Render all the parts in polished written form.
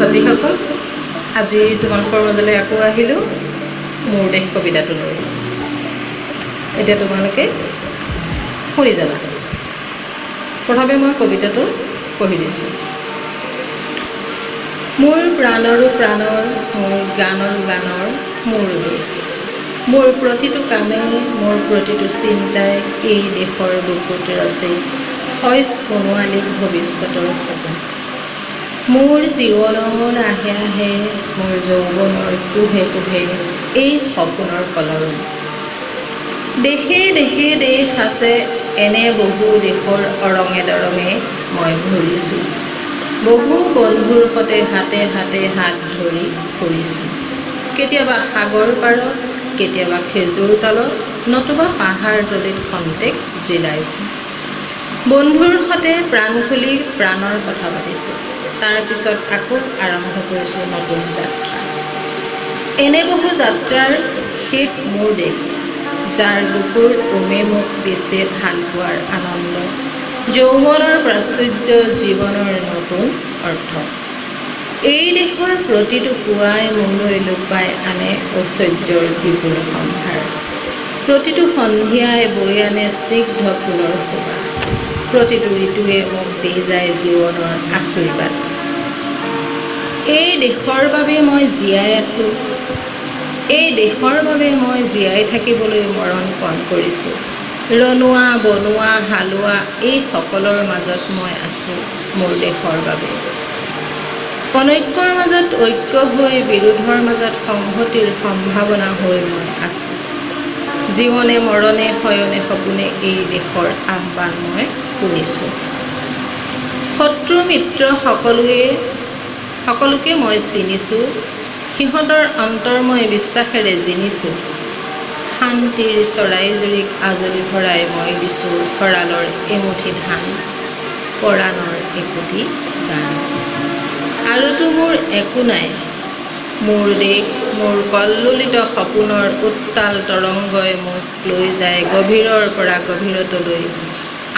ছাত্ৰীসকল, আজি তোমালোকৰ মাজলৈ আকৌ আহিলোঁ মোৰ দেশ কবিতাটো লৈ। এতিয়া তোমালোকে শুনি যাবা। প্ৰথমে মই কবিতাটো পঢ়ি দিছোঁ। মোৰ প্ৰাণৰো প্ৰাণৰ, মোৰ গানৰো গানৰ, মোৰ দেশ। মোৰ প্ৰতিটো কামে, মোৰ প্ৰতিটো চিন্তাই এই দেশৰ বুকুত ৰচে হয় সোণোৱালী ভৱিষ্যতৰ সপোন। মোৰ জীৱনৰ আহে আহে, মোৰ যৌৱনৰ কোহে কোহে এই সপোনৰ কলৰৱ। দেশে দেশে দেশ আছে, এনে বহু দেশৰ অৰঙে দৰঙে মই ঘূৰিছোঁ। বহু বন্ধুৰ সতে হাতে হাতে হাত ধৰি ফুৰিছোঁ। কেতিয়াবা সাগৰ পাৰত, কেতিয়াবা খেজুৰ তলত, নতুবা পাহাৰ তলিত খন্তেক জিৰাইছোঁ। বন্ধুৰ সতে প্ৰাণ খুলি প্ৰাণৰ কথা পাতিছোঁ। তাৰপিছত আকৌ আৰম্ভ কৰিছোঁ নতুন যাত্ৰা। এনে বহু যাত্ৰাৰ শেষ মোৰ দেশ, যাৰ বুকুৰ উমে মোক দিছে ভাল পোৱাৰ আনন্দ, যৌৱনৰ প্ৰাচুৰ্য, জীৱনৰ নতুন অৰ্থ। এই দেশৰ প্ৰতিটো পুৱাই মোলৈ লুকুৱাই আনে ঐশ্বৰ্যৰ বিপুল সম্ভাৰ। প্ৰতিটো সন্ধিয়াই বৈ আনে স্নিগ্ধ ফুলৰ সুবাস। প্ৰতিটো ঋতুৱে মোক দি যায় জীৱনৰ আশীৰ্বাদ। এই দেশৰ বাবে মই জীয়াই আছোঁ, এই দেশৰ বাবে মই জীয়াই থাকিবলৈ মৰণ পণ কৰিছোঁ। ৰনোৱা বনোৱা হালোৱা এই সকলৰ মাজত মই আছোঁ মোৰ দেশৰ বাবে। অনৈক্যৰ মাজত ঐক্য হৈ, বিৰোধৰ মাজত সংহতিৰ সম্ভাৱনা হৈ মই আছোঁ। জীৱনে মৰণে শয়নে সপোনে এই দেশৰ আহ্বান মই শুনিছোঁ। শত্ৰু মিত্ৰ সকলোকে মই চিনিছোঁ, সিহঁতৰ অন্তৰ্ময় বিশ্বাসেৰে জিনিছোঁ। শান্তিৰ চৰাইজুৰিক আজলি ভৰাই মই দিছোঁ ভঁৰালৰ এমুঠি ধান, পৰাণৰ একোটি গান। আৰুতো মোৰ একো নাই, মোৰ দেশ, মোৰ কল্লোলিত সপোনৰ উত্তাল তৰংগই মোক লৈ যায় গভীৰৰ পৰা গভীৰতলৈ,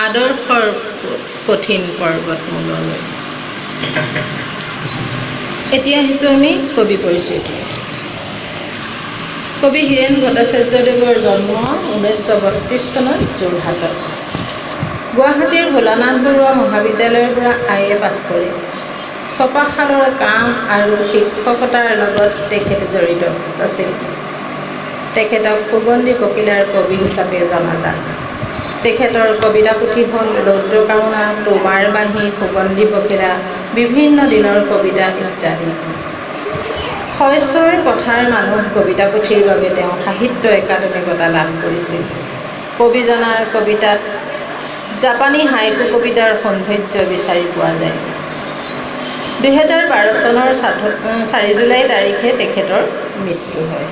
আদৰ্শৰ কঠিন পৰ্বতমূললৈ। এতিয়া আহিছোঁ আমি কবি পৰিচয়টো। কবি হীৰেণ ভট্টাচাৰ্যদেৱৰ জন্ম 1932 চনত যোৰহাটত। গুৱাহাটীৰ ভোলানাথ বৰুৱা মহাবিদ্যালয়ৰ পৰা IA পাছ কৰে। ছপাশালৰ কাম আৰু শিক্ষকতাৰ লগত তেখেত জড়িত আছিল। তেখেতক সুগন্ধি পখিলাৰ কবি হিচাপে জনাজাত। তেখেতৰ কবিতা পুথি হ'ল ৰৌদ্ৰকামনা, তোমাৰ বাঁহী, সুগন্ধি পখিলা, বিভিন্ন দিনৰ কবিতা ইত্যাদি। শইচৰ কথাৰ মানুহ কবিতা পুথিৰ বাবে তেওঁ সাহিত্য একাডেমী বঁটা লাভ কৰিছিল। কবিজনাৰ কবিতাত জাপানী হাইকু কবিতাৰ সৌন্দৰ্য বিচাৰি পোৱা যায়। 2012 চনৰ 4 জুলাই তাৰিখে তেখেতৰ মৃত্যু হয়।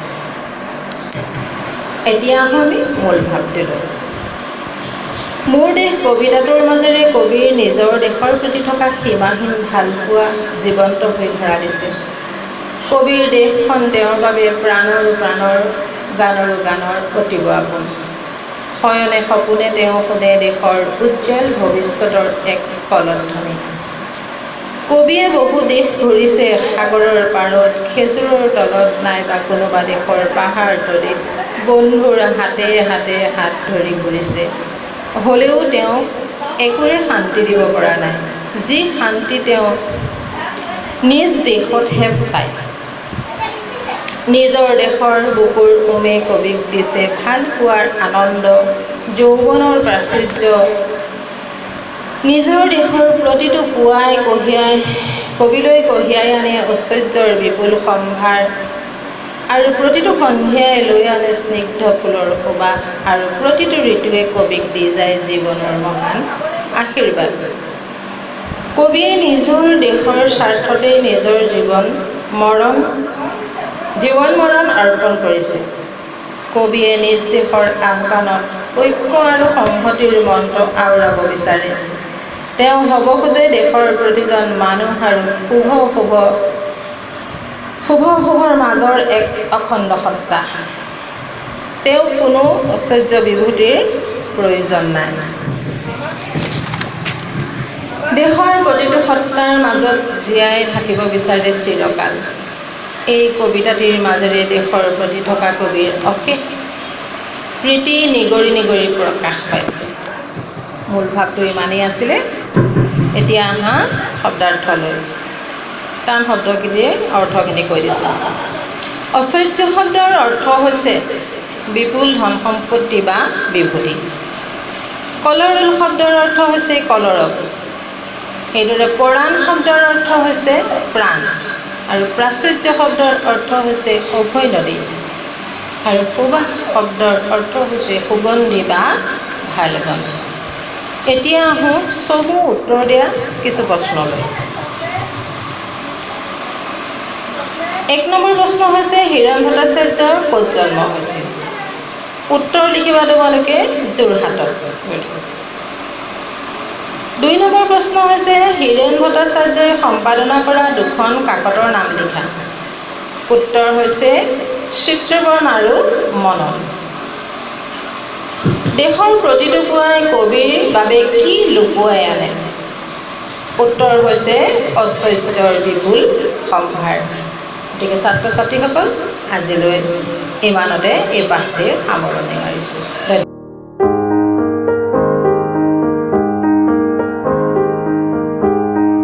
এতিয়া আহোঁ আমি মূল ভাৱটোলৈ। মোৰ দেশ কবিতাটোৰ মাজেৰে কবিৰ নিজৰ দেশৰ প্ৰতি থকা সীমাহীন ভালপোৱা জীৱন্ত হৈ ধৰা দিছে। কবিৰ দেশখন তেওঁৰ বাবে প্ৰাণৰো প্ৰাণৰ, গানৰো গানৰ অতিব আপোন। শয়নে সপোনে তেওঁ শুনে দেশৰ উজ্জ্বল ভৱিষ্যতৰ এক কলধ্বনি। কবিয়ে বহু দেশ ঘূৰিছে, সাগৰৰ পাৰত, খেজুৰৰ তলত, নাইবা কোনোবা দেশৰ পাহাৰ তলিত বন্ধুৰ হাতে হাতে হাত ধৰি ঘূৰিছে। হ'লেও তেওঁ একোৰে শান্তি দিব পৰা নাই, যি শান্তি তেওঁ নিজ দেশতহে পায়। নিজৰ দেশৰ বুকুৰ উমে কবিক দিছে ভাল পোৱাৰ আনন্দ, যৌৱনৰ প্ৰাচুৰ্য। নিজৰ দেশৰ প্ৰতিটো পুৱাই কবিলৈ কঢ়িয়াই আনে ঐশ্বৰ্যৰ বিপুল সম্ভাৰ, আৰু প্ৰতিটো সন্ধিয়াই লৈ আনে স্নিগ্ধ ফুলৰ সুবাস, আৰু প্ৰতিটো ঋতুৱে কবিক দি যায় জীৱনৰ মহান আশীৰ্বাদ। কবিয়ে নিজৰ দেশৰ স্বাৰ্থতেই নিজৰ জীৱন মৰণ অৰ্পণ কৰিছে। কবিয়ে নিজ দেশৰ আহ্বানত ঐক্য আৰু সংহতিৰ মন্ত্ৰ আওৰাব বিচাৰে। তেওঁ হ'ব খোজে দেশৰ প্ৰতিজন মানুহ আৰু শুভৰ মাজৰ এক অখণ্ড সত্তা। তেওঁ কোনো ঐশ্বৰ্য বিভূতিৰ প্ৰয়োজন নাই। দেশৰ প্ৰতিটো সত্তাৰ মাজত জীয়াই থাকিব বিচাৰে চিৰকাল। এই কবিতাটিৰ মাজেৰে দেশৰ প্ৰতি থকা কবিৰ অশেষ প্ৰীতি নিগৰি নিগৰি প্ৰকাশ পাইছে। মূল ভাৱটো ইমানেই আছিলে। এতিয়া আহা শব্দাৰ্থলৈ। টান শব্দখিনিয়ে অৰ্থখিনি কৈ দিছোঁ। ঐশ্বৰ্য শব্দৰ অৰ্থ হৈছে বিপুল ধন সম্পত্তি বা বিভূতি। কলৰল শব্দৰ অৰ্থ হৈছে কলৰৱ। সেইদৰে পৰাণ শব্দৰ অৰ্থ হৈছে প্ৰাণ। আৰু প্ৰাচুৰ্য শব্দৰ অৰ্থ হৈছে অভয় নদী। আৰু সুবাস শব্দৰ অৰ্থ হৈছে সুগন্ধি বা ভাল গন্ধ। এতিয়া আহোঁ চমু উত্তৰ দিয়া কিছু প্ৰশ্নলৈ। 1 নম্বৰ প্ৰশ্ন হৈছে হীৰেণ ভট্টাচাৰ্যৰ ক'ত জন্ম হৈছিল? উত্তৰ লিখিবা তোমালোকে যোৰহাটত। 2 নম্বৰ প্ৰশ্ন হৈছে হীৰেণ ভট্টাচাৰ্যই সম্পাদনা কৰা 2খন কাকতৰ নাম লিখা। উত্তৰ হৈছে চিত্ৰবন আৰু মনন। দেশৰ প্ৰতিটো পুৱাই কবিৰ বাবে কি লুকুৱাই আনে? উত্তৰ হৈছে ঐশ্বৰ্যৰ বিপুল সম্ভাৰ। গতিকে ছাত্ৰ ছাত্ৰীসকল আজিলৈ ইমানতে এই পাঠটিৰ সামৰণি মাৰিছোঁ। ধন্যবাদ।